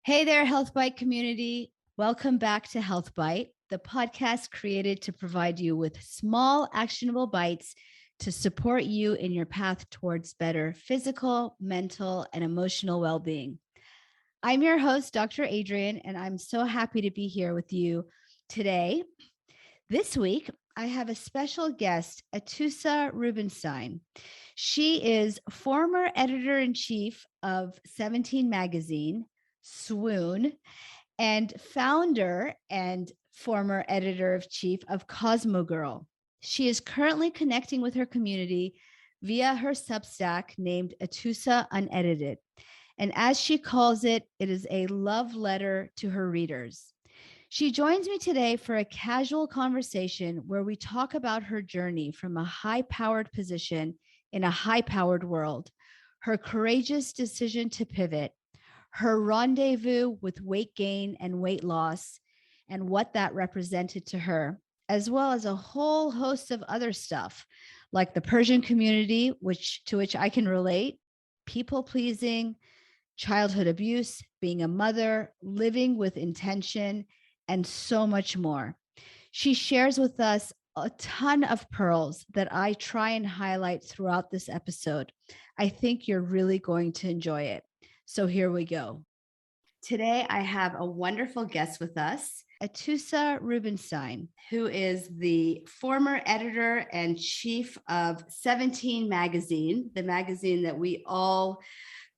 Hey there, Health Bite community. Welcome back to Health Bite, the podcast created to provide you with small, actionable bites to support you in your path towards better physical, mental, and emotional well being. I'm your host, Dr. Adrian, and I'm so happy to be here with you today. This week, I have a special guest, Atoosa Rubenstein. She is former editor in chief of 17 magazine, Swoon, and founder and former editor of chief of CosmoGirl. She is currently connecting with her community via her Substack named Atoosa Unedited. And as she calls it, it is a love letter to her readers. She joins me today for a casual conversation where we talk about her journey from a high-powered position in a high-powered world, her courageous decision to pivot, her rendezvous with weight gain and weight loss, and what that represented to her, as well as a whole host of other stuff like the Persian community, to which I can relate, people pleasing, childhood abuse, being a mother, living with intention, and so much more. She shares with us a ton of pearls that I try and highlight throughout this episode. I think you're really going to enjoy it. So here we go. Today, I have a wonderful guest with us, Atoosa Rubenstein, who is the former editor and chief of 17 magazine, the magazine that we all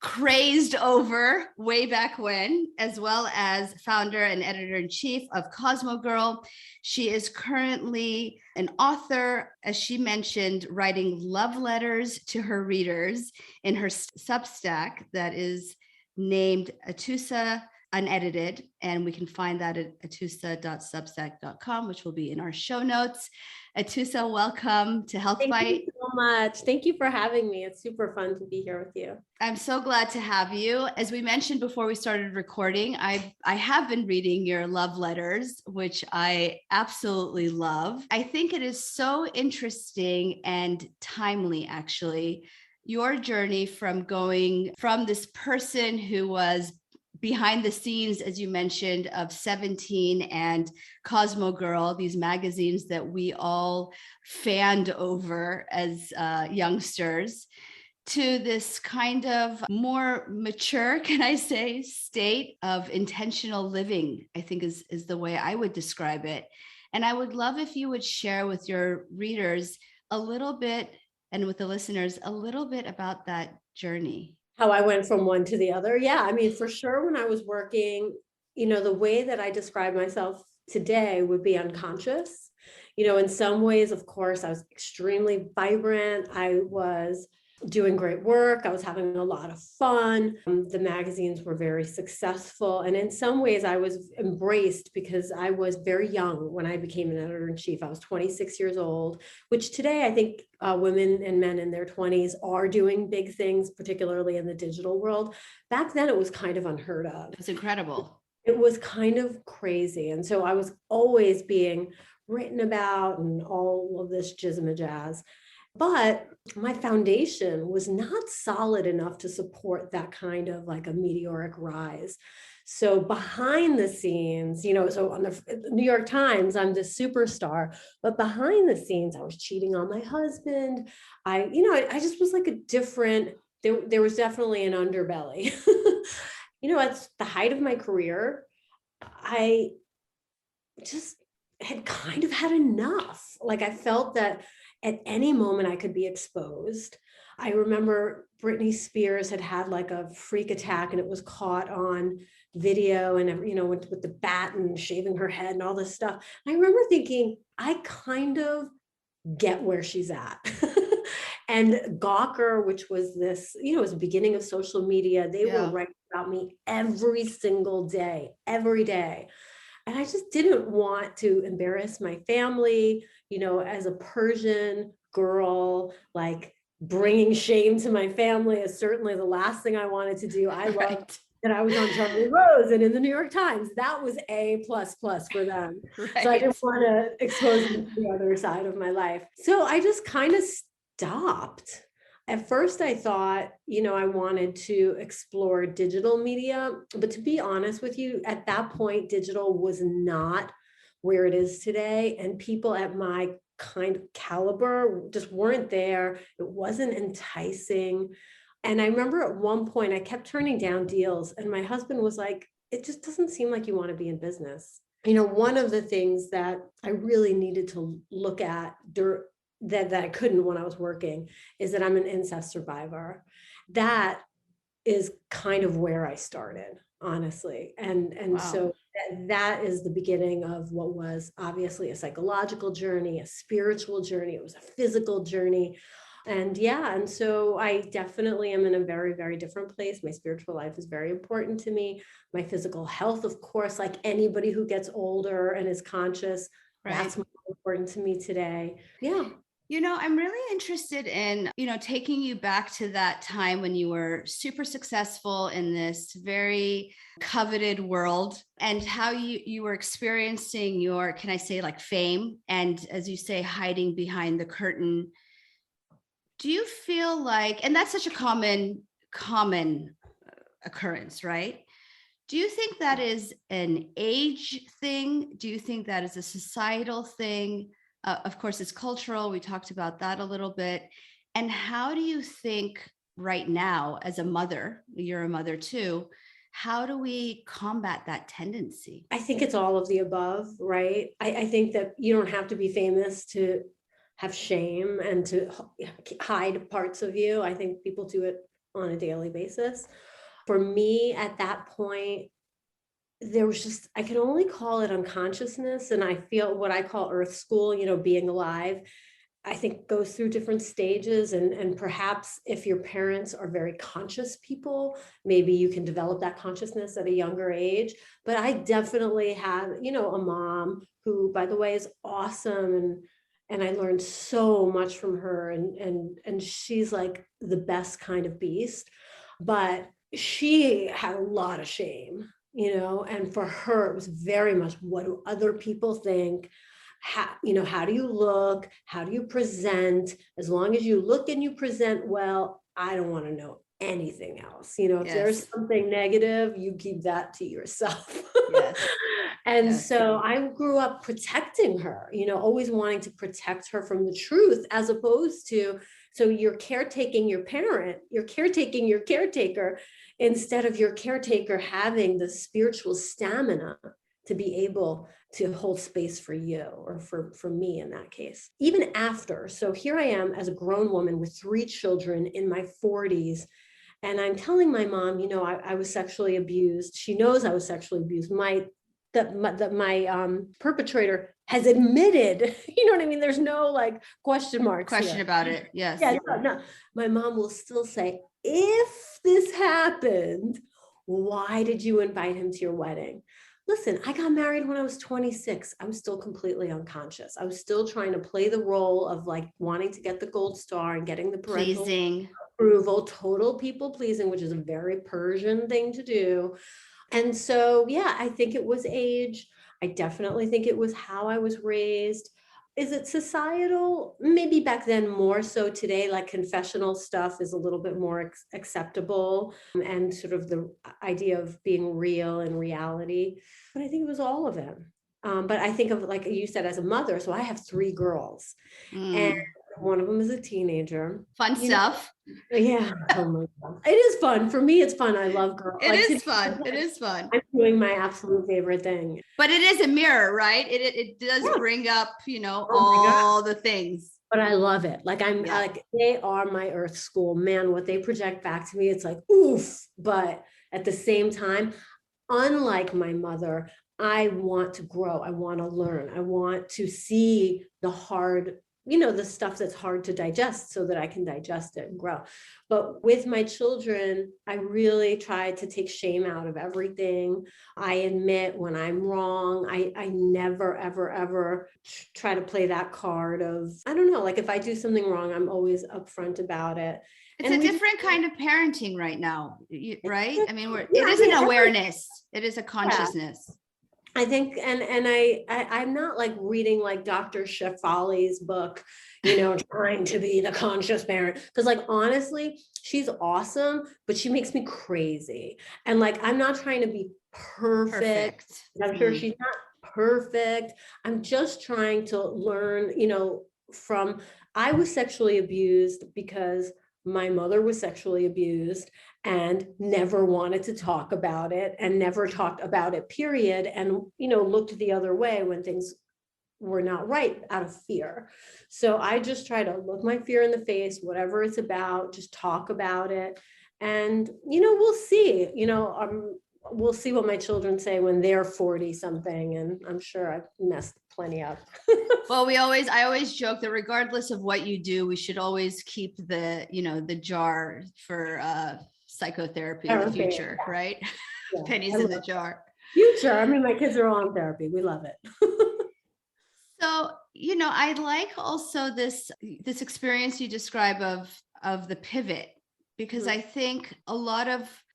crazed over way back when, as well as founder and editor-in-chief of CosmoGirl. She is currently an author, as she mentioned, writing love letters to her readers in her Substack that is named Atoosa Unedited, and we can find that at atoosa.substack.com, which will be in our show notes. Atoosa, welcome to Health Bite. Thank you so much. Thank you for having me. It's super fun to be here with you. I'm so glad to have you. As we mentioned before we started recording, I have been reading your love letters, which I absolutely love. I think it is so interesting and timely, actually, your journey from going from this person who was behind the scenes, as you mentioned, of 17 and CosmoGirl, these magazines that we all fanned over as youngsters, to this kind of more mature, can I say, state of intentional living, I think is the way I would describe it. And I would love if you would share with your readers a little bit, and with the listeners, a little bit about that journey. How I went from one to the other. Yeah, I mean, for sure, when I was working, the way that I describe myself today would be unconscious. In some ways, of course, I was extremely vibrant. I was doing great work. I was having a lot of fun. The magazines were very successful. And in some ways I was embraced because I was very young when I became an editor-in-chief. I was 26 years old, which today I think women and men in their 20s are doing big things, particularly in the digital world. Back then it was kind of unheard of. It's incredible. It was kind of crazy. And so I was always being written about and all of this jizz. But my foundation was not solid enough to support that kind of like a meteoric rise. So behind the scenes, so on the New York Times, I'm this superstar, but behind the scenes, I was cheating on my husband. I just was like a different, there was definitely an underbelly. At the height of my career, I just had kind of had enough. Like I felt that at any moment I could be exposed. I remember Britney Spears had like a freak attack and it was caught on video and, with the bat and shaving her head and all this stuff. And I remember thinking, I kind of get where she's at. And Gawker, which was this, it was the beginning of social media. They were writing about me every single day, every day. And I just didn't want to embarrass my family, as a Persian girl, like bringing shame to my family is certainly the last thing I wanted to do. I loved that I was on Charlie Rose and in the New York Times. That was A++ for them. Right. So I didn't want to expose them to the other side of my life. So I just kind of stopped. At first I thought, I wanted to explore digital media, but to be honest with you, at that point, digital was not where it is today. And people at my kind of caliber just weren't there. It wasn't enticing. And I remember at one point I kept turning down deals, and my husband was like, it just doesn't seem like you want to be in business. One of the things that I really needed to look at that I couldn't when I was working is that I'm an incest survivor. That is kind of where I started, honestly. And Wow. so that is the beginning of what was obviously a psychological journey, a spiritual journey. It was a physical journey. And so I definitely am in a very, very different place. My spiritual life is very important to me. My physical health, of course, like anybody who gets older and is conscious, that's more important to me today. Yeah. I'm really interested in, taking you back to that time when you were super successful in this very coveted world, and how you were experiencing your, can I say, like, fame, and, as you say, hiding behind the curtain. Do you feel like, and that's such a common occurrence, right? Do you think that is an age thing? Do you think that is a societal thing? Of course, it's cultural. We talked about that a little bit. And how do you think right now, as a mother, you're a mother too, how do we combat that tendency? I think it's all of the above, right? I think that you don't have to be famous to have shame and to hide parts of you. I think people do it on a daily basis. For me, at that point, there was just, I can only call it unconsciousness. And I feel what I call earth school, being alive, I think goes through different stages. And perhaps if your parents are very conscious people, maybe you can develop that consciousness at a younger age. But I definitely had, a mom who, by the way, is awesome. And I learned so much from her. And she's like the best kind of beast. But she had a lot of shame, and for her, it was very much, what do other people think? How do you look? How do you present? As long as you look and you present well, I don't want to know anything else. If there's something negative, you keep that to yourself. Yes. And so I grew up protecting her, always wanting to protect her from the truth, as opposed to, so you're caretaking your parent, you're caretaking your caretaker, instead of your caretaker having the spiritual stamina to be able to hold space for you, or for me in that case. Even after, so here I am as a grown woman with 3 children in my 40s, and I'm telling my mom, I was sexually abused. She knows I was sexually abused. My perpetrator has admitted, you know what I mean? There's no like question marks Question about it. Yes. Yeah, no. My mom will still say, if this happened, why did you invite him to your wedding? Listen, I got married when I was 26. I was still completely unconscious. I was still trying to play the role of like wanting to get the gold star and getting the parental approval, total people pleasing, which is a very Persian thing to do. And so, yeah, I think it was age. I definitely think it was how I was raised. Is it societal? Maybe back then more so. Today, like confessional stuff is a little bit more acceptable, and sort of the idea of being real and reality. But I think it was all of it. But I think of, like you said, as a mother, so I have 3 girls, and one of them is a teenager. Fun stuff. Yeah. Oh my God. It is fun. For me, it's fun. I love girls. It is fun. It is fun. I'm doing my absolute favorite thing. But it is a mirror, right? It does bring up, all the things. But I love it. Like like, they are my earth school. Man, what they project back to me, it's like, oof. But at the same time, unlike my mother, I want to grow. I want to learn. I want to see the hard, the stuff that's hard to digest, so that I can digest it and grow. But with my children, I really try to take shame out of everything. I admit when I'm wrong. I never, ever, ever try to play that card of, I don't know, like if I do something wrong, I'm always upfront about it. It's a different kind of parenting right now, right? I mean, it is an awareness. It is a consciousness. I think, I'm not like reading like Dr. Shefali's book, trying to be the conscious parent. Because like honestly, she's awesome, but she makes me crazy. And like I'm not trying to be perfect. I'm sure she's not perfect. I'm just trying to learn, from I was sexually abused because my mother was sexually abused and never wanted to talk about it and never talked about it, period. And, looked the other way when things were not right out of fear. So I just try to look my fear in the face, whatever it's about, just talk about it. And, we'll see, we'll see what my children say when they're 40 something. And I'm sure I've messed plenty up. Well, I always joke that regardless of what you do, we should always keep the jar for psychotherapy in the future, right? Yeah, Pennies in the jar. Future. I mean, my kids are all in therapy. We love it. So, I like also this experience you describe of the pivot, because I think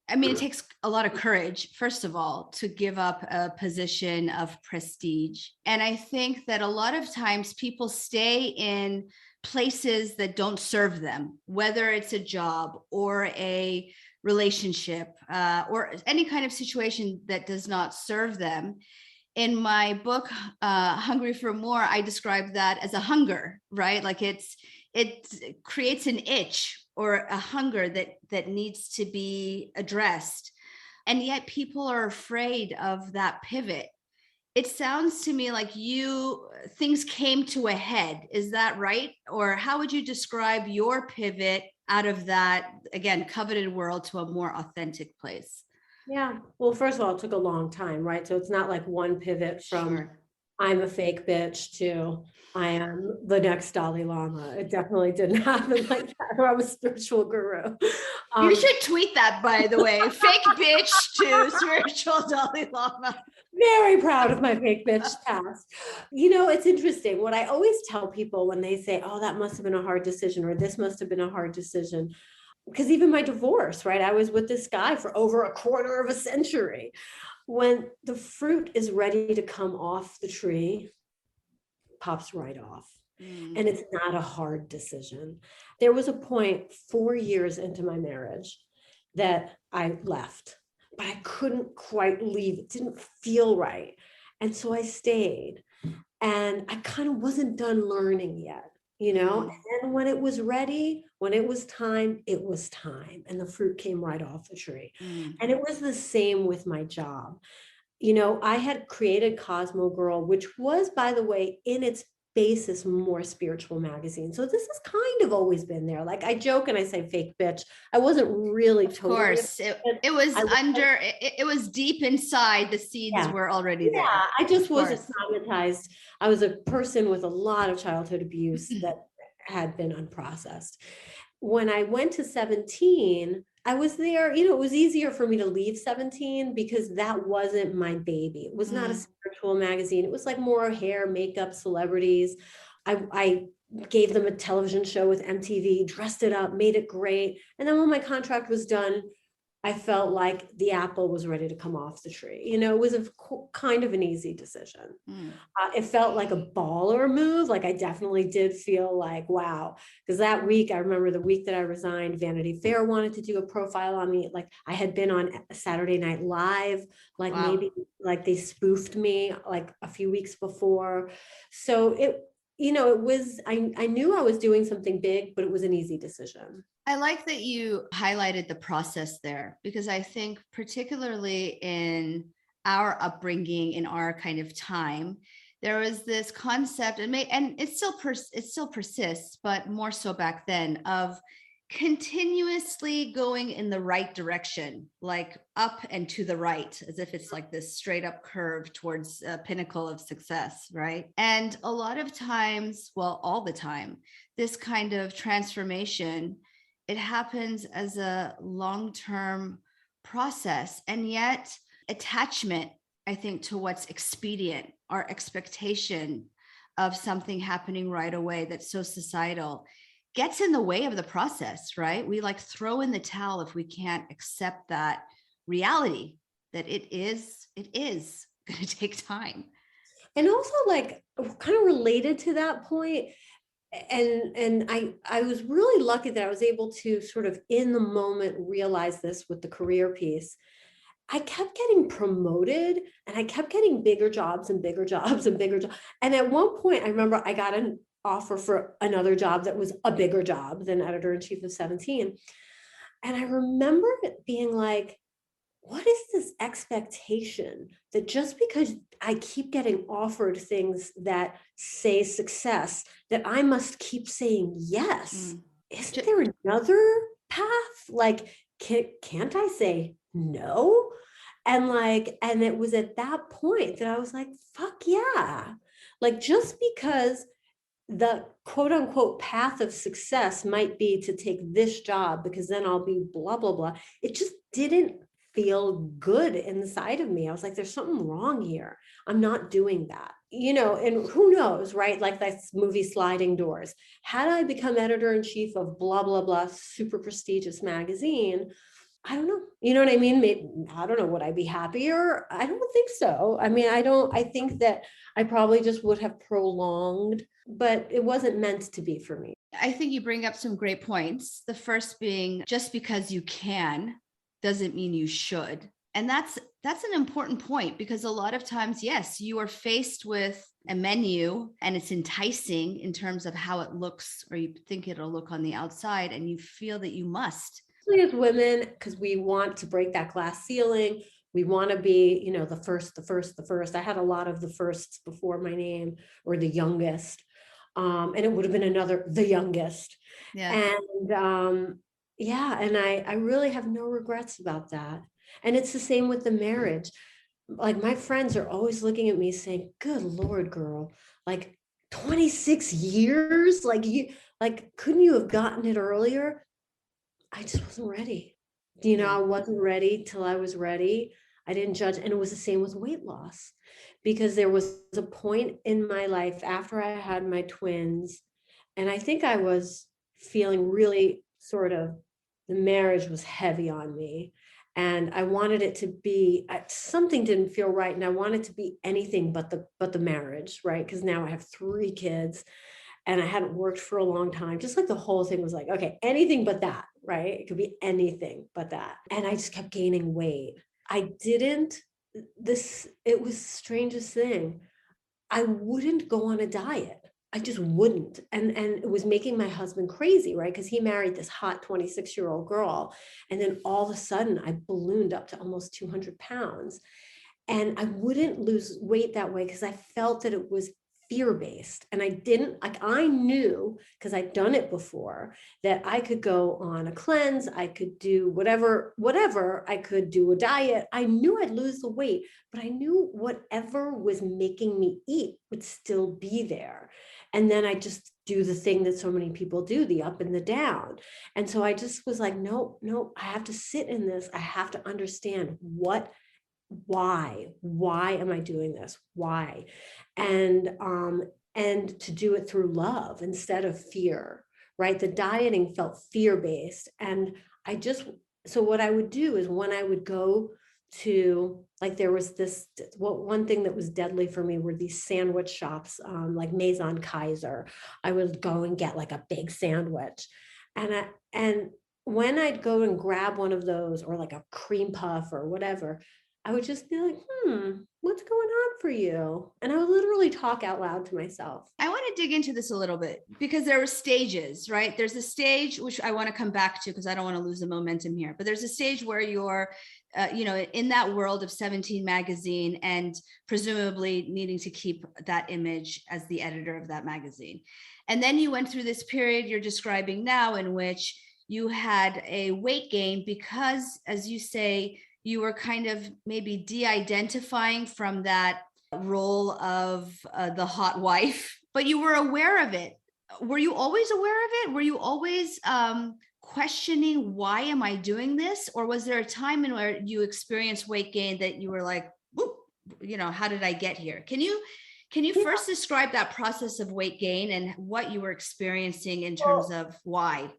it takes a lot of courage, first of all, to give up a position of prestige. And I think that a lot of times people stay in places that don't serve them, whether it's a job or a relationship or any kind of situation that does not serve them. In my book, Hungry for More, I describe that as a hunger, right? Like it creates an itch or a hunger that needs to be addressed. And yet people are afraid of that pivot. It sounds to me like things came to a head. Is that right? Or how would you describe your pivot out of that, again, coveted world to a more authentic place? Yeah. Well, first of all, it took a long time, right? So it's not like one pivot from Sure. I'm a fake bitch to I am the next Dalai Lama. It definitely didn't happen like that. Or I'm a spiritual guru. You should tweet that, by the way. Fake bitch to spiritual Dalai Lama. Very proud of my fake bitch past. It's interesting. What I always tell people when they say, oh, that must have been a hard decision, or this must have been a hard decision, because even my divorce, right? I was with this guy for over a quarter of a century. When the fruit is ready to come off the tree, pops right off. And it's not a hard decision. There was a point 4 years into my marriage that I left, but I couldn't quite leave. It didn't feel right. And so I stayed, and I kind of wasn't done learning yet. And then when it was ready, when it was time, and the fruit came right off the tree. And it was the same with my job. I had created CosmoGirl, which was, by the way, in its basis, more spiritual magazine. So this has kind of always been there. Like I joke and I say fake bitch. I wasn't really Of course. It was it was deep inside. The seeds were already there. Yeah, I just wasn't traumatized. I was a person with a lot of childhood abuse that had been unprocessed. When I went to 17, I was there, it was easier for me to leave 17 because that wasn't my baby. It was not a spiritual magazine. It was like more hair, makeup, celebrities. I gave them a television show with MTV, dressed it up, made it great. And then when my contract was done, I felt like the apple was ready to come off the tree. It was kind of an easy decision. It felt like a baller move. Like I definitely did feel like, wow. Because that week, I remember the week that I resigned, Vanity Fair wanted to do a profile on me. Like I had been on Saturday Night Live, like maybe like they spoofed me like a few weeks before. So it was, I knew I was doing something big, but it was an easy decision. I like that you highlighted the process there, because I think particularly in our upbringing, in our kind of time, there was this concept, and it still persists, but more so back then, of continuously going in the right direction, like up and to the right, as if it's like this straight up curve towards a pinnacle of success, right? And a lot of times, well, all the time, this kind of transformation, it happens as a long-term process. And yet attachment, I think, to what's expedient, our expectation of something happening right away that's so societal, gets in the way of the process, right? We like throw in the towel if we can't accept that reality, that it is, going to take time. And also like kind of related to that point, and I was really lucky that I was able to sort of in the moment realize this with the career piece. I kept getting promoted and I kept getting bigger jobs and bigger jobs and bigger jobs. And at one point, I remember I got an offer for another job that was a bigger job than editor-in-chief of 17. And I remember it being like, what is this expectation that just because I keep getting offered things that say success, that I must keep saying yes? Isn't there another path? Like, can't I say no? And like, and it was at that point that I was like, fuck yeah. Like, just because the quote unquote path of success might be to take this job because then I'll be blah, blah, blah. It just didn't feel good inside of me. I was like, there's something wrong here. I'm not doing that, and who knows, right? Like that movie Sliding Doors. Had I become editor-in-chief of blah, blah, blah, super prestigious magazine, I don't know. You know what I mean? Maybe, I don't know. Would I be happier? I don't think so. I mean, I think that I probably just would have prolonged, but it wasn't meant to be for me. I think you bring up some great points. The first being, just because you can doesn't mean you should. And that's an important point, because a lot of times, yes, you are faced with a menu and it's enticing in terms of how it looks, or you think it'll look on the outside, and you feel that you must. As women, because we want to break that glass ceiling. We want to be, the first. I had a lot of the firsts before my name, or the youngest. And it would have been another, the youngest. Yeah. And yeah, and I really have no regrets about that. And it's the same with the marriage. Like my friends are always looking at me saying, good Lord, girl, like 26 years, couldn't you have gotten it earlier? I just wasn't ready. I wasn't ready till I was ready. I didn't judge. And it was the same with weight loss, because there was a point in my life after I had my twins, and I think I was feeling really sort of, the marriage was heavy on me. And I wanted it to be, something didn't feel right. And I wanted to be anything but the marriage, right? Because now I have 3 kids. And I hadn't worked for a long time. Just like the whole thing was like, okay, anything but that, right? It could be anything but that. And I just kept gaining weight. It was the strangest thing. I wouldn't go on a diet. I just wouldn't. And it was making my husband crazy, right? Because he married this hot 26-year-old girl. And then all of a sudden I ballooned up to almost 200 pounds. And I wouldn't lose weight that way because I felt that it was fear-based. And I knew, because I'd done it before, that I could go on a cleanse, I could do whatever, I could do a diet. I knew I'd lose the weight, but I knew whatever was making me eat would still be there. And then I just do the thing that so many people do, the up and the down. And so I just was like, no, I have to sit in this. I have to understand why am I doing this? Why? And to do it through love instead of fear, right? The dieting felt fear-based. And so what I would do is, when I would go to, like, there was one thing that was deadly for me were these sandwich shops, like Maison Kaiser. I would go and get like a big sandwich. And when I'd go and grab one of those, or like a cream puff or whatever, I would just be like, what's going on for you? And I would literally talk out loud to myself. I want to dig into this a little bit, because there were stages, right? There's a stage, which I want to come back to because I don't want to lose the momentum here, but there's a stage where you're, in that world of 17 magazine, and presumably needing to keep that image as the editor of that magazine. And then you went through this period you're describing now, in which you had a weight gain because, as you say, you were kind of maybe de-identifying from that role of the hot wife, but you were aware of it. Were you always aware of it? Were you always questioning, why am I doing this? Or was there a time in where you experienced weight gain that you were like, whoop, how did I get here? Can you first describe that process of weight gain and what you were experiencing in terms of why?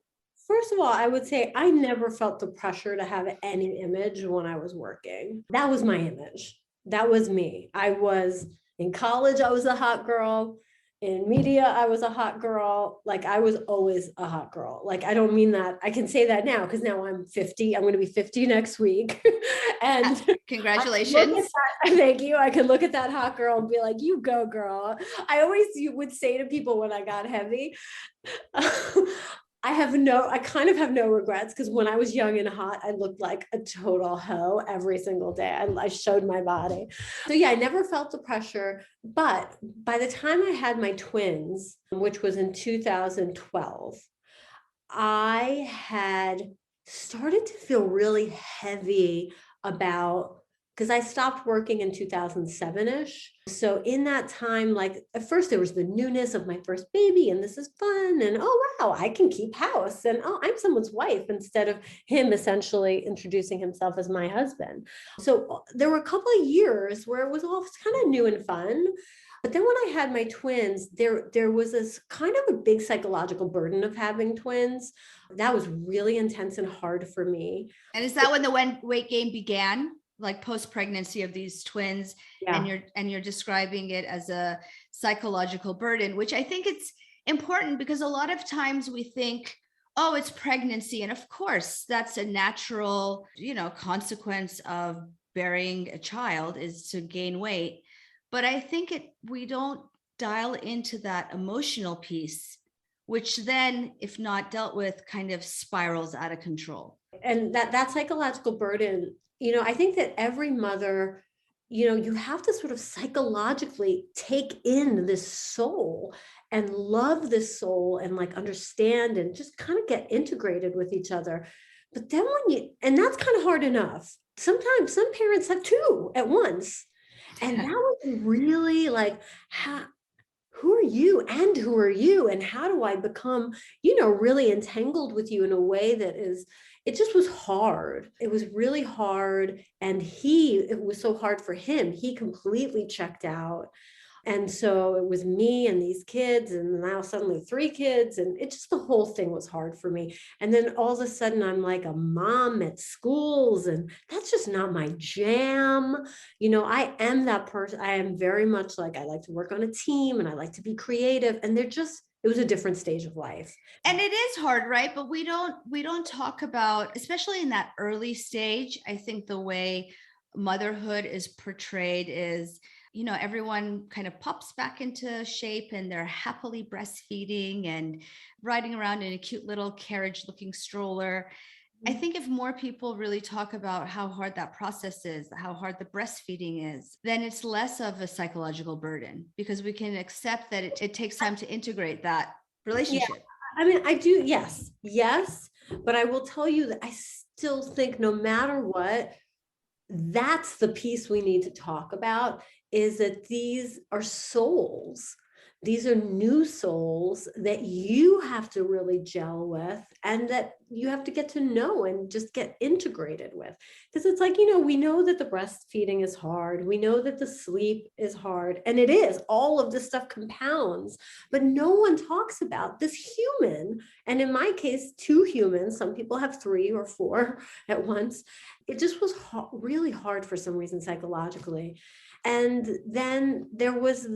First of all, I would say I never felt the pressure to have any image when I was working. That was my image. That was me. I was in college, I was a hot girl. In media, I was a hot girl. Like I was always a hot girl. Like I don't mean that. I can say that now because now I'm 50. I'm going to be 50 next week. And Congratulations. thank you. I could look at that hot girl and be like, you go, girl. I always would say to people when I got heavy, I kind of have no regrets because when I was young and hot, I looked like a total hoe every single day. I showed my body. So yeah, I never felt the pressure. But by the time I had my twins, which was in 2012, I had started to feel really heavy about because I stopped working in 2007-ish. So in that time, like at first there was the newness of my first baby and this is fun. And oh, wow, I can keep house. And oh, I'm someone's wife instead of him essentially introducing himself as my husband. So there were a couple of years where it was all kind of new and fun. But then when I had my twins, there was this kind of a big psychological burden of having twins. That was really intense and hard for me. And is that when the weight gain began? Like post-pregnancy of these twins, Yeah. and you're describing it as a psychological burden, which I think it's important because a lot of times we think, oh, it's pregnancy, and of course that's a natural, consequence of bearing a child is to gain weight. But I think we don't dial into that emotional piece, which then, if not dealt with, kind of spirals out of control. And that psychological burden, I think that every mother, you have to sort of psychologically take in this soul and love this soul and like understand and just kind of get integrated with each other. But then and that's kind of hard enough. Sometimes some parents have two at once. And that was really like, who are you and who are you? And how do I become, really entangled with you in a way that it just was hard. It was really hard. And it was so hard for him. He completely checked out. And so it was me and these kids, and now suddenly 3 kids, and the whole thing was hard for me. And then all of a sudden I'm like a mom at schools, and that's just not my jam. I am that person. I am very much like, I like to work on a team and I like to be creative. And it was a different stage of life. And it is hard, right? But we don't talk about, especially in that early stage, I think the way motherhood is portrayed is, everyone kind of pops back into shape and they're happily breastfeeding and riding around in a cute little carriage looking stroller. I think if more people really talk about how hard that process is, how hard the breastfeeding is, then it's less of a psychological burden because we can accept that it takes time to integrate that relationship. Yeah. I mean, I do. Yes. But I will tell you that I still think no matter what, that's the piece we need to talk about, is that these are souls. These are new souls that you have to really gel with and that you have to get to know and just get integrated with. Because it's like, we know that the breastfeeding is hard. We know that the sleep is hard. And it is. All of this stuff compounds. But no one talks about this human. And in my case, 2 humans. Some people have 3 or 4 at once. It just was really hard for some reason psychologically. And then there was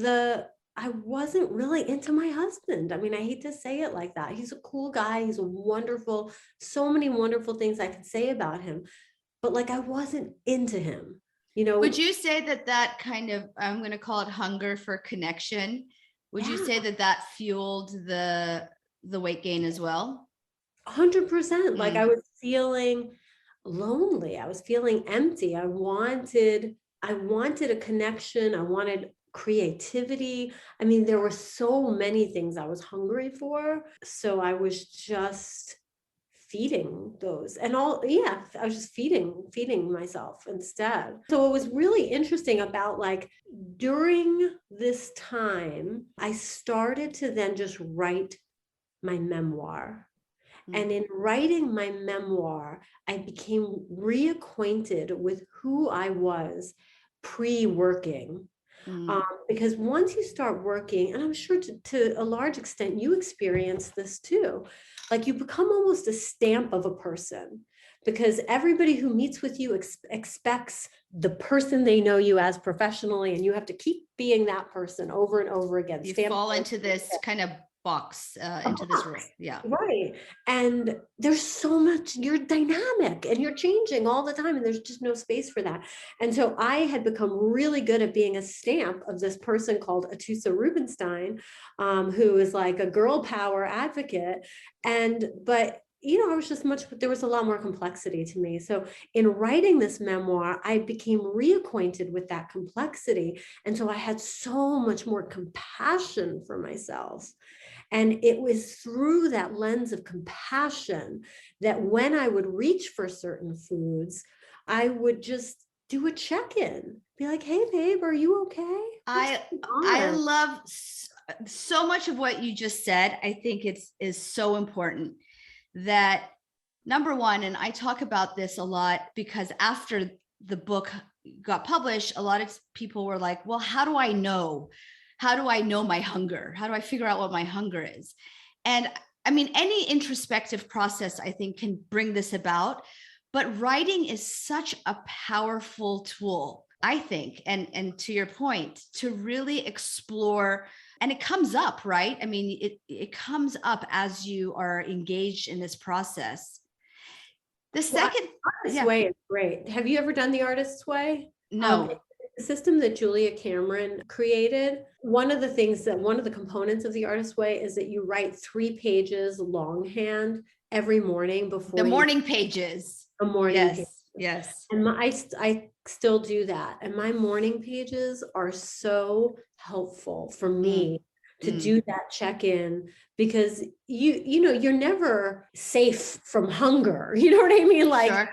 I wasn't really into my husband. I mean, I hate to say it like that. He's a cool guy. He's wonderful. So many wonderful things I could say about him. But like, I wasn't into him. Would you say that kind of, I'm going to call it hunger for connection? Would you say that fueled the weight gain as well? 100%. Like I was feeling lonely. I was feeling empty. I wanted a connection. I wanted creativity. I mean, there were so many things I was hungry for. So I was just feeding those and all. Yeah, I was just feeding myself instead. So it was really interesting about like during this time, I started to then just write my memoir. And in writing my memoir, I became reacquainted with who I was pre-working. Because once you start working, and I'm sure to a large extent, you experience this too, like you become almost a stamp of a person because everybody who meets with you expects the person they know you as professionally, and you have to keep being that person over and over again. You fall into this kind of box, into this role. Yeah. Right. And there's so much, you're dynamic and you're changing all the time, and there's just no space for that. And so I had become really good at being a stamp of this person called Atoosa Rubenstein, who is like a girl power advocate. But I was just there was a lot more complexity to me. So in writing this memoir, I became reacquainted with that complexity. And so I had so much more compassion for myself. And it was through that lens of compassion that when I would reach for certain foods, I would just do a check-in, be like, hey, babe, are you okay? I love so much of what you just said. I think is so important that, number one, and I talk about this a lot because after the book got published, a lot of people were like, well, how do I know? How do I know my hunger? How do I figure out what my hunger is? And I mean, any introspective process, I think, can bring this about. But writing is such a powerful tool, I think, and to your point, to really explore. And it comes up, right? I mean, it comes up as you are engaged in this process. The second, Artist's Way is great. Have you ever done the Artist's Way? No. The system that Julia Cameron created. One of the components of the Artist's Way is that you write 3 pages longhand every morning before the morning pages. The morning yes, pages. Yes. And I still do that. And my morning pages are so helpful for me to do that check-in, because you're never safe from hunger. You know what I mean? Like, sure.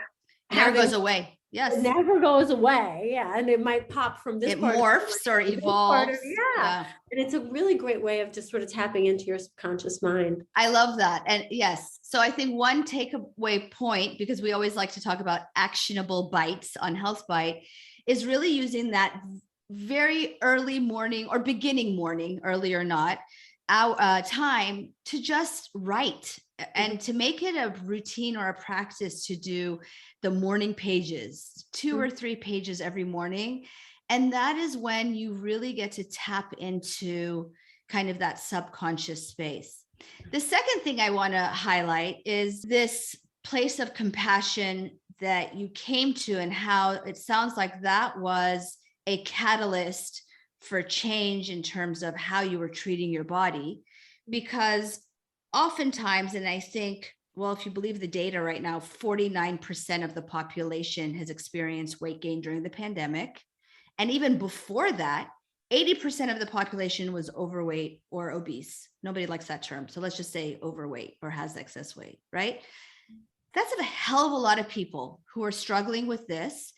Never goes away. Yes. It never goes away. Yeah. And it might pop from this part. It morphs or evolves. Yeah. And it's a really great way of just sort of tapping into your subconscious mind. I love that. And yes. So I think one takeaway point, because we always like to talk about actionable bites on Health Bite, is really using that very early morning or beginning morning, early or not, our time to just write and to make it a routine or a practice to do the morning pages, 2 or 3 pages every morning. And that is when you really get to tap into kind of that subconscious space. The second thing I want to highlight is this place of compassion that you came to, and how it sounds like that was a catalyst for change in terms of how you were treating your body. Because oftentimes, and I think, well, if you believe the data right now, 49% of the population has experienced weight gain during the pandemic. And even before that, 80% of the population was overweight or obese. Nobody likes that term. So let's just say overweight or has excess weight, right? That's a hell of a lot of people who are struggling with this,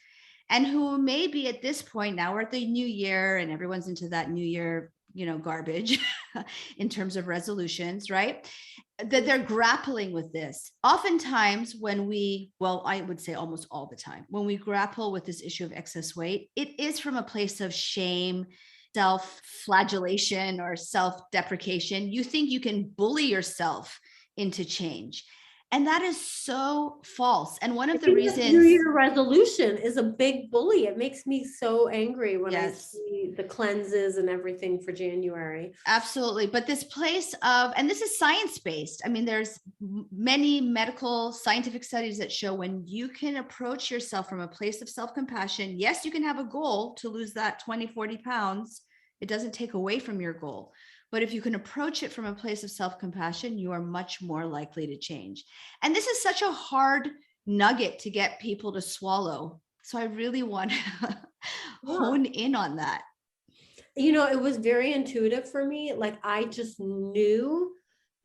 and who may be at this point, now we're at the new year and everyone's into that new year, garbage in terms of resolutions, right? That they're grappling with this. Oftentimes I would say almost all the time, when we grapple with this issue of excess weight, it is from a place of shame, self-flagellation, or self-deprecation. You think you can bully yourself into change. And that is so false. And one of the reasons New Year resolution is a big bully. It makes me so angry when I see the cleanses and everything for January. Absolutely. But this place of, and this is science-based. I mean, there's many medical scientific studies that show when you can approach yourself from a place of self-compassion, yes, you can have a goal to lose that 20, 40 pounds. It doesn't take away from your goal. But if you can approach it from a place of self-compassion, you are much more likely to change. And this is such a hard nugget to get people to swallow. So I really want to hone in on that. It was very intuitive for me. Like, I just knew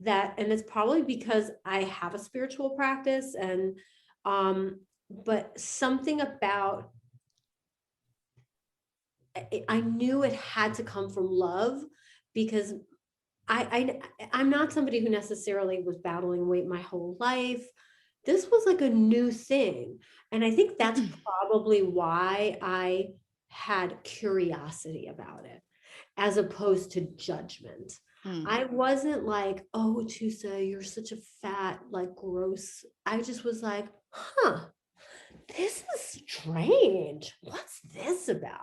that, and it's probably because I have a spiritual practice, and but something about, I knew it had to come from love, because I'm not somebody who necessarily was battling weight my whole life. This was like a new thing. And I think that's probably why I had curiosity about it, as opposed to judgment. I wasn't like, oh, Atoosa, you're such a fat, like, gross. I just was like, huh, this is strange. What's this about?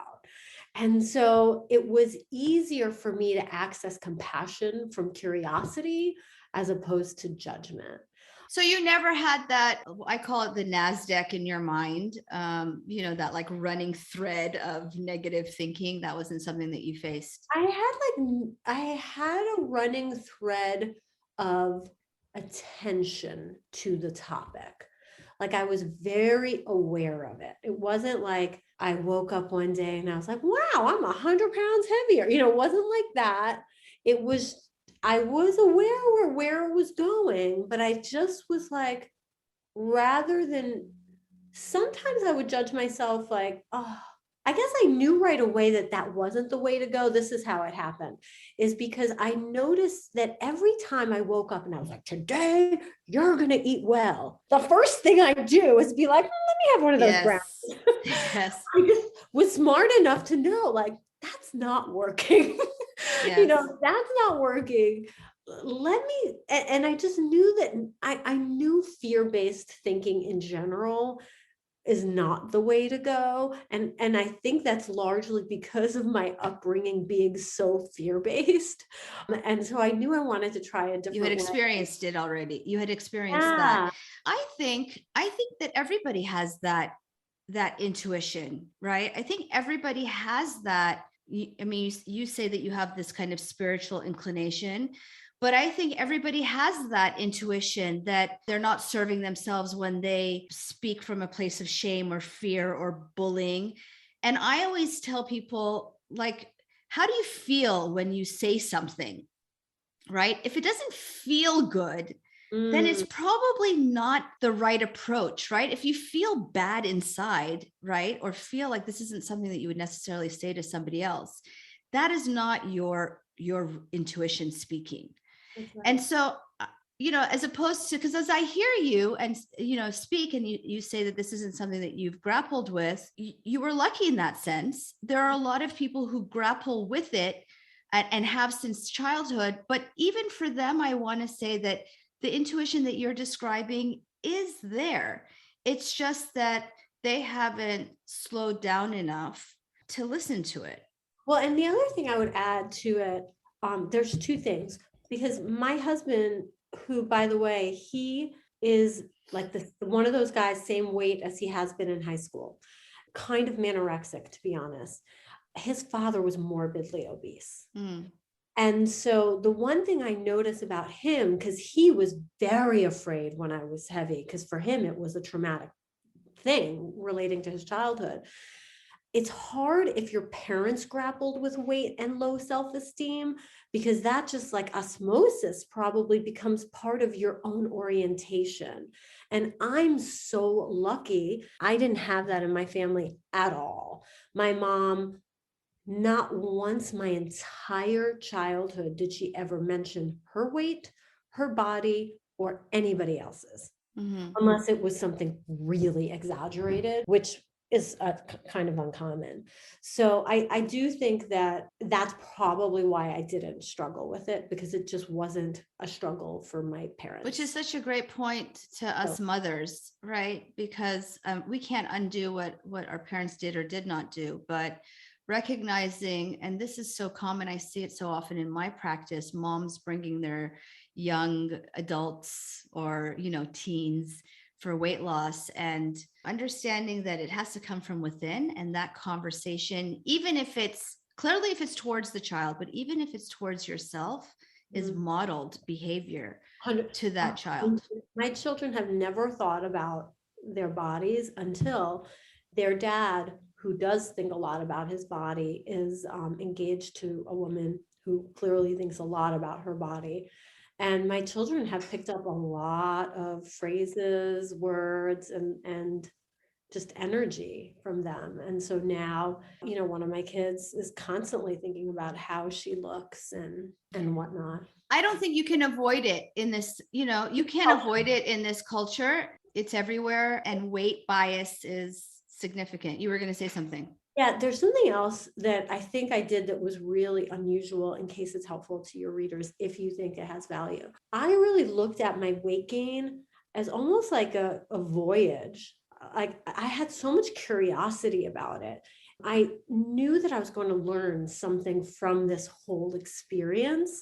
And so it was easier for me to access compassion from curiosity as opposed to judgment. So you never had that, I call it the NASDAQ in your mind, that like running thread of negative thinking. That wasn't something that you faced. I had a running thread of attention to the topic. Like I was very aware of it. It wasn't like I woke up one day and I was like, wow, I'm 100 pounds heavier. It wasn't like that. It was, I was aware of where it was going, but I just was like, rather than, sometimes I would judge myself like, oh, I guess I knew right away that that wasn't the way to go. This is how it happened, is because I noticed that every time I woke up and I was like, today you're going to eat well, the first thing I do is be like, let me have one of those brownies. Yes. Yes. I just was smart enough to know, like, that's not working. Yes. That's not working. Let me, and I just knew that I knew fear-based thinking in general is not the way to go. And I think that's largely because of my upbringing being so fear-based. And so I knew I wanted to try a different You had way. experienced it already. You had experienced Yeah. that. I think that everybody has that intuition, right? I think everybody has that. I mean, you say that you have this kind of spiritual inclination, but I think everybody has that intuition that they're not serving themselves when they speak from a place of shame or fear or bullying. And I always tell people, like, how do you feel when you say something, right? If it doesn't feel good, then it's probably not the right approach, right? If you feel bad inside, right, or feel like this isn't something that you would necessarily say to somebody else, that is not your intuition speaking. That's right. And so, as opposed to, because as I hear you and speak, and you say that this isn't something that you've grappled with, you were lucky in that sense. There are a lot of people who grapple with it and have since childhood, but even for them, I want to say that the intuition that you're describing is there. It's just that they haven't slowed down enough to listen to it. Well, and the other thing I would add to it, there's two things, because my husband, who, by the way, he is like one of those guys, same weight as he has been in high school, kind of manorexic, to be honest. His father was morbidly obese. Mm. And so the one thing I notice about him, because he was very afraid when I was heavy, because for him it was a traumatic thing relating to his childhood. It's hard if your parents grappled with weight and low self-esteem, because that just like osmosis probably becomes part of your own orientation. And I'm so lucky I didn't have that in my family at all. My mom, not once my entire childhood did she ever mention her weight, her body, or anybody else's, unless it was something really exaggerated, which is kind of uncommon. So I do think that that's probably why I didn't struggle with it, because it just wasn't a struggle for my parents. Which is such a great point to us mothers, right? Because we can't undo what our parents did or did not do, but recognizing, and this is so common, I see it so often in my practice, moms bringing their young adults or teens for weight loss, and understanding that it has to come from within, and that conversation, even if it's towards the child, but even if it's towards yourself, is modeled behavior to that child. My children have never thought about their bodies until their dad, who does think a lot about his body, is engaged to a woman who clearly thinks a lot about her body. And my children have picked up a lot of phrases, words, and just energy from them. And so now, one of my kids is constantly thinking about how she looks and whatnot. I don't think you can avoid it in this, you can't avoid it in this culture. It's everywhere, and weight bias is significant. You were going to say something. Yeah, there's something else that I think I did that was really unusual, in case it's helpful to your readers, if you think it has value. I really looked at my weight gain as almost like a voyage. Like I had so much curiosity about it. I knew that I was going to learn something from this whole experience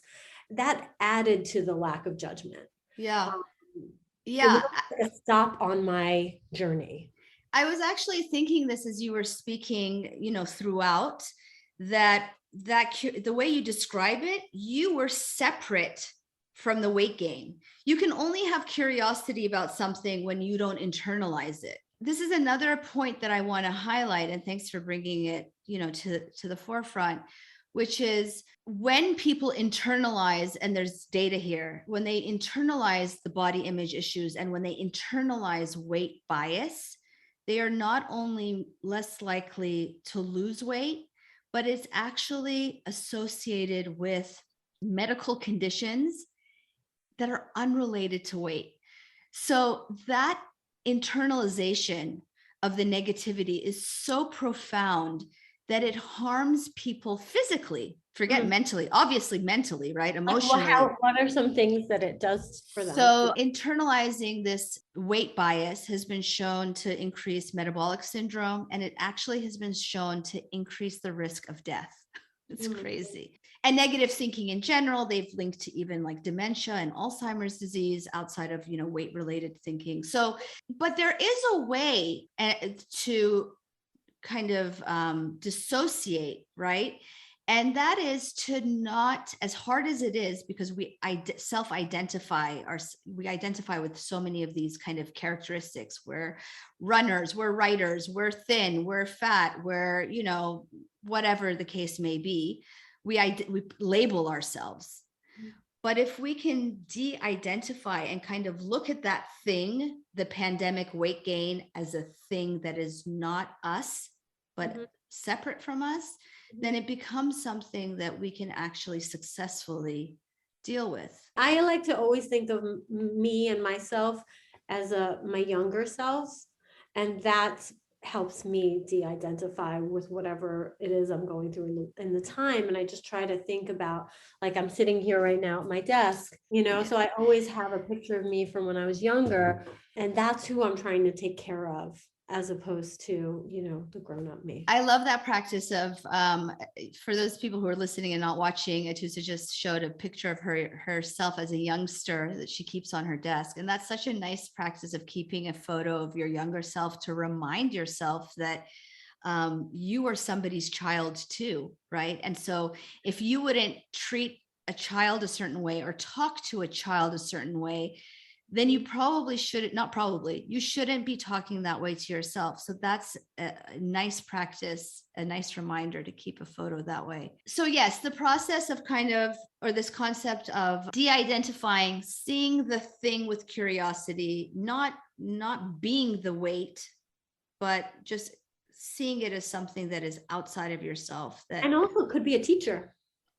that added to the lack of judgment. Yeah. Um, it was Yeah. like a stop on my journey. I was actually thinking this as you were speaking, throughout that the way you describe it, you were separate from the weight gain. You can only have curiosity about something when you don't internalize it. This is another point that I want to highlight, and thanks for bringing it, to the forefront, which is when people internalize, and there's data here, when they internalize the body image issues and when they internalize weight bias, they are not only less likely to lose weight, but it's actually associated with medical conditions that are unrelated to weight. So that internalization of the negativity is so profound that it harms people physically. Forget mentally, obviously mentally, right? Emotionally. What are some things that it does for them? So internalizing this weight bias has been shown to increase metabolic syndrome, and it actually has been shown to increase the risk of death. It's crazy. And negative thinking in general, they've linked to even like dementia and Alzheimer's disease outside of, weight related thinking. So, but there is a way to kind of dissociate, right? And that is to not, as hard as it is, because we self-identify, we identify with so many of these kind of characteristics. We're runners, we're writers, we're thin, we're fat, we're, whatever the case may be, we label ourselves. But if we can de-identify and kind of look at that thing, the pandemic weight gain, as a thing that is not us, but separate from us, then it becomes something that we can actually successfully deal with. I like to always think of me and myself as my younger selves, and that helps me de-identify with whatever it is I'm going through in the time. And I just try to think about, like, I'm sitting here right now at my desk, so I always have a picture of me from when I was younger, and that's who I'm trying to take care of, as opposed to, the grown-up me. I love that practice of, for those people who are listening and not watching, Atoosa just showed a picture of herself as a youngster that she keeps on her desk. And that's such a nice practice of keeping a photo of your younger self to remind yourself that you are somebody's child too, right? And so if you wouldn't treat a child a certain way or talk to a child a certain way, then you probably shouldn't, not probably, you shouldn't be talking that way to yourself. So that's a nice practice, a nice reminder to keep a photo that way. So yes, the process of or this concept of de-identifying, seeing the thing with curiosity, not being the weight, but just seeing it as something that is outside of yourself. And also could be a teacher.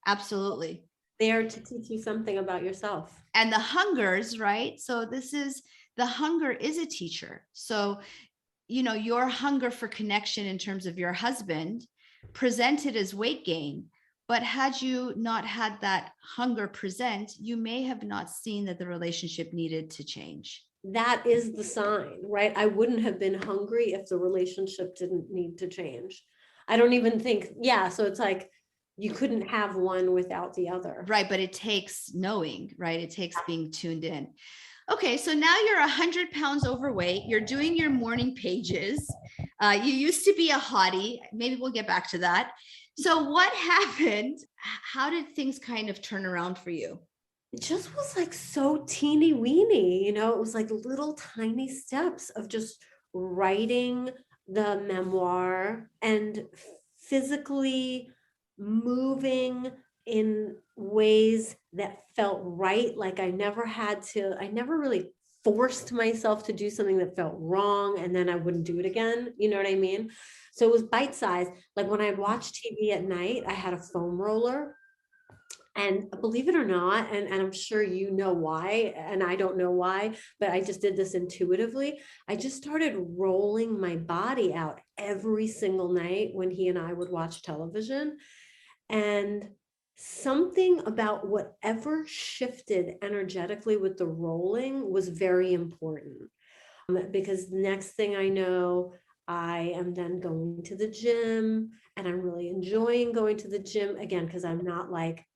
Absolutely. There to teach you something about yourself. And the hungers, right? So the hunger is a teacher. So, your hunger for connection in terms of your husband presented as weight gain, but had you not had that hunger present, you may have not seen that the relationship needed to change. That is the sign, right? I wouldn't have been hungry if the relationship didn't need to change. I don't even think, so it's like, you couldn't have one without the other. Right. But it takes knowing, right? It takes being tuned in. Okay. So now you're 100 pounds overweight. You're doing your morning pages. You used to be a hottie. Maybe we'll get back to that. So what happened? How did things kind of turn around for you? It just was like so teeny weeny, it was like little tiny steps of just writing the memoir and physically moving in ways that felt right. Like I never really forced myself to do something that felt wrong and then I wouldn't do it again. You know what I mean? So it was bite-sized. Like when I watched TV at night, I had a foam roller. And believe it or not, and I'm sure you know why, and I don't know why, but I just did this intuitively. I just started rolling my body out every single night when he and I would watch television. And something about whatever shifted energetically with the rolling was very important. Because next thing I know, I am then going to the gym, and I'm really enjoying going to the gym again, because I'm not like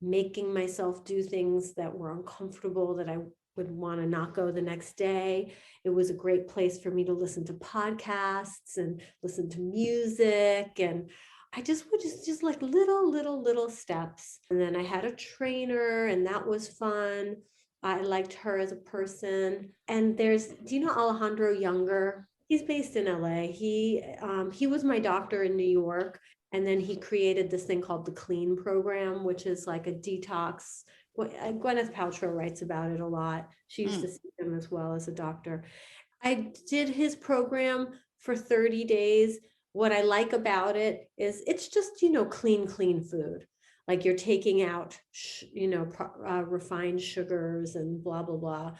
making myself do things that were uncomfortable that I would want to not go the next day. It was a great place for me to listen to podcasts and listen to music. And I just would just like little steps. And then I had a trainer, and that was fun. I liked her as a person. And do you know Alejandro Younger? He's based in LA. He was my doctor in New York. And then he created this thing called the Clean program, which is like a detox. Gwyneth Paltrow writes about it a lot. She used to see him as well as a doctor. I did his program for 30 days. What I like about it is it's just, clean food. Like you're taking out, refined sugars and blah, blah, blah.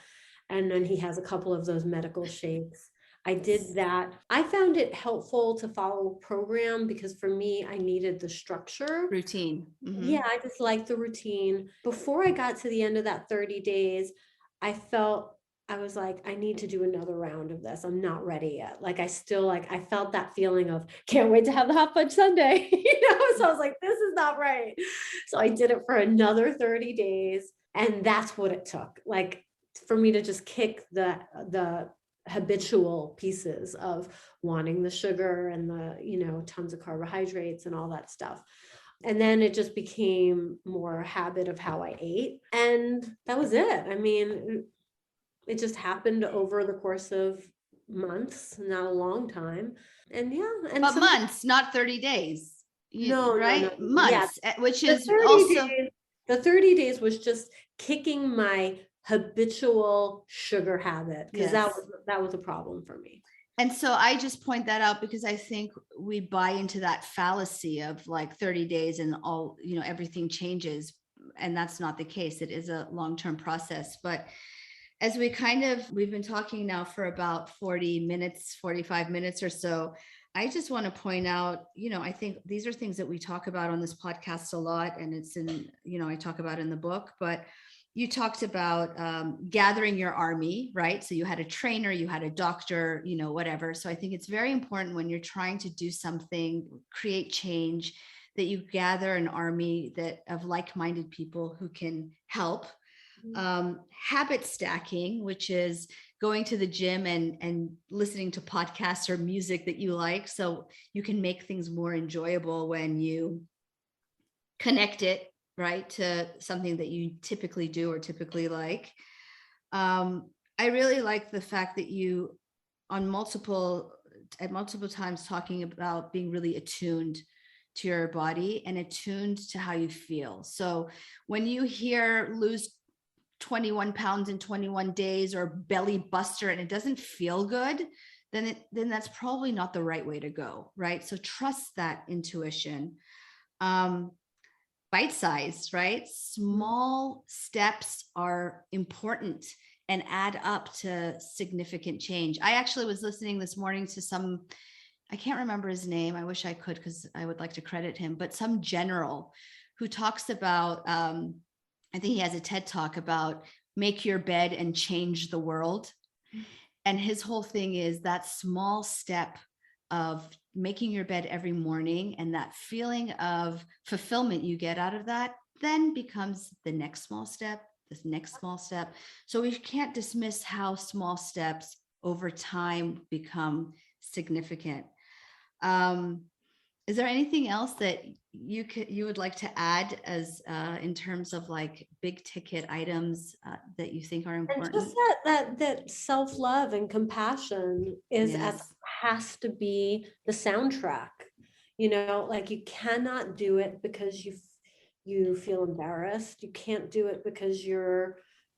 And then he has a couple of those medical shakes. I did that. I found it helpful to follow a program because for me, I needed the structure. Routine. Yeah, I just liked the routine. Before I got to the end of that 30 days, I was like, I need to do another round of this. I'm not ready yet. Like, I felt that feeling of can't wait to have the hot fudge sundae, So I was like, this is not right. So I did it for another 30 days. And that's what it took. Like for me to just kick the habitual pieces of wanting the sugar and the, tons of carbohydrates and all that stuff. And then it just became more a habit of how I ate. And that was it. I mean, it just happened over the course of months, not a long time. And yeah. And but months, not 30 days. Right? No. Months, Yeah. which is also... The 30 days was just kicking my habitual sugar habit, because that was a problem for me. And so I just point that out because I think we buy into that fallacy of like 30 days and all, everything changes. And that's not the case. It is a long-term process. But as we've been talking now for about 40 minutes, 45 minutes or so, I just want to point out, I think these are things that we talk about on this podcast a lot, and it's in, I talk about in the book, but you talked about gathering your army, right? So you had a trainer, you had a doctor, whatever. So I think it's very important when you're trying to do something, create change, that you gather an army of like-minded people who can help. Habit stacking, which is going to the gym and listening to podcasts or music that you like, so you can make things more enjoyable when you connect it, right, to something that you typically do or typically like. I really like the fact that you at multiple times talking about being really attuned to your body and attuned to how you feel. So when you hear lose 21 pounds in 21 days or belly buster and it doesn't feel good, then that's probably not the right way to go, right? So trust that intuition. Bite-sized, right? Small steps are important and add up to significant change. I actually was listening this morning to I can't remember his name. I wish I could, because I would like to credit him, but some general who talks about, I think he has a TED talk about make your bed and change the world. And his whole thing is that small step of making your bed every morning, and that feeling of fulfillment you get out of that then becomes the next small step, this next small step. So we can't dismiss how small steps over time become significant. Is there anything else that you would like to add as in terms of like big ticket items that you think are important? And just that self-love and compassion has to be the soundtrack. Like you cannot do it because you feel embarrassed. You can't do it because you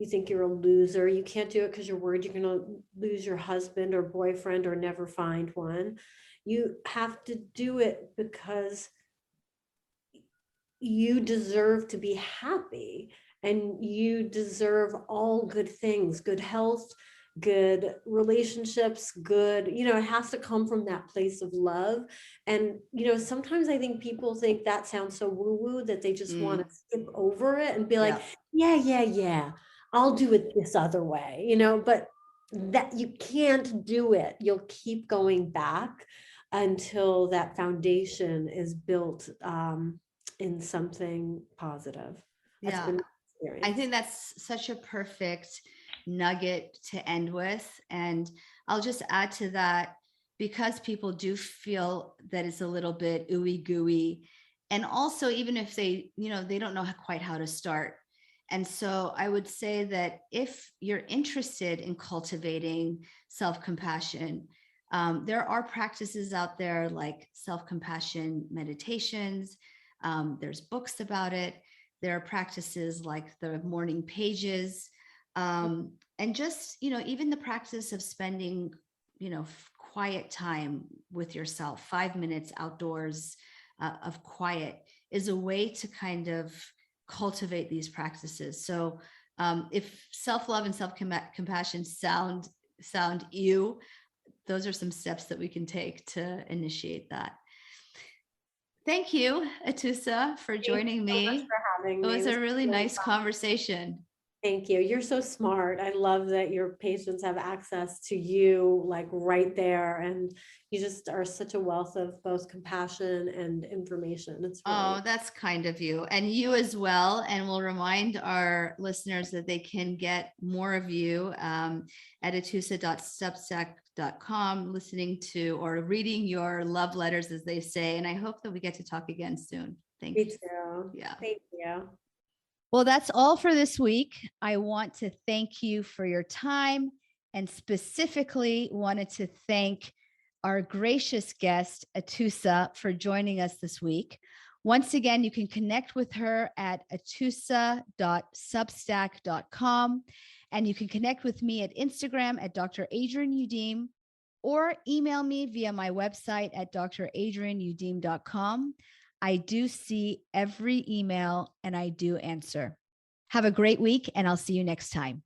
think you're a loser. You can't do it because you're worried you're going to lose your husband or boyfriend or never find one. You have to do it because you deserve to be happy, and you deserve all good things, good health, good relationships, good, it has to come from that place of love. And, sometimes I think people think that sounds so woo-woo that they just want to skip over it and be like, Yeah. yeah, I'll do it this other way, but that you can't do it. You'll keep going back until that foundation is built in something positive. That's Yeah. been my I experience. think that's such a perfect nugget to end with. And I'll just add to that, because people do feel that it's a little bit ooey gooey. And also, even if they, they don't know quite how to start. And so I would say that if you're interested in cultivating self-compassion, there are practices out there like self-compassion meditations. There's books about it. There are practices like the morning pages, and just, even the practice of spending, quiet time with yourself, 5 minutes outdoors of quiet is a way to kind of cultivate these practices. So if self-love and self-compassion sound ew, those are some steps that we can take to initiate that. Thank you, Atoosa, for Thank you joining so much me. for having It me. was This a really really nice fun. conversation. Thank you. You're so smart. I love that your patients have access to you like right there. And you just are such a wealth of both compassion and information. It's really. Oh, that's kind of you. And you as well. And we'll remind our listeners that they can get more of you at atoosa.substack.com, listening to or reading your love letters, as they say. And I hope that we get to talk again soon. Thank you. Me too. Yeah. Thank you. Well, that's all for this week. I want to thank you for your time, and specifically wanted to thank our gracious guest, Atoosa, for joining us this week. Once again, you can connect with her at atoosa.substack.com, and you can connect with me at Instagram at Dr. Adrienne Udeem, or email me via my website at dradrienneudeem.com. I do see every email and I do answer. Have a great week, and I'll see you next time.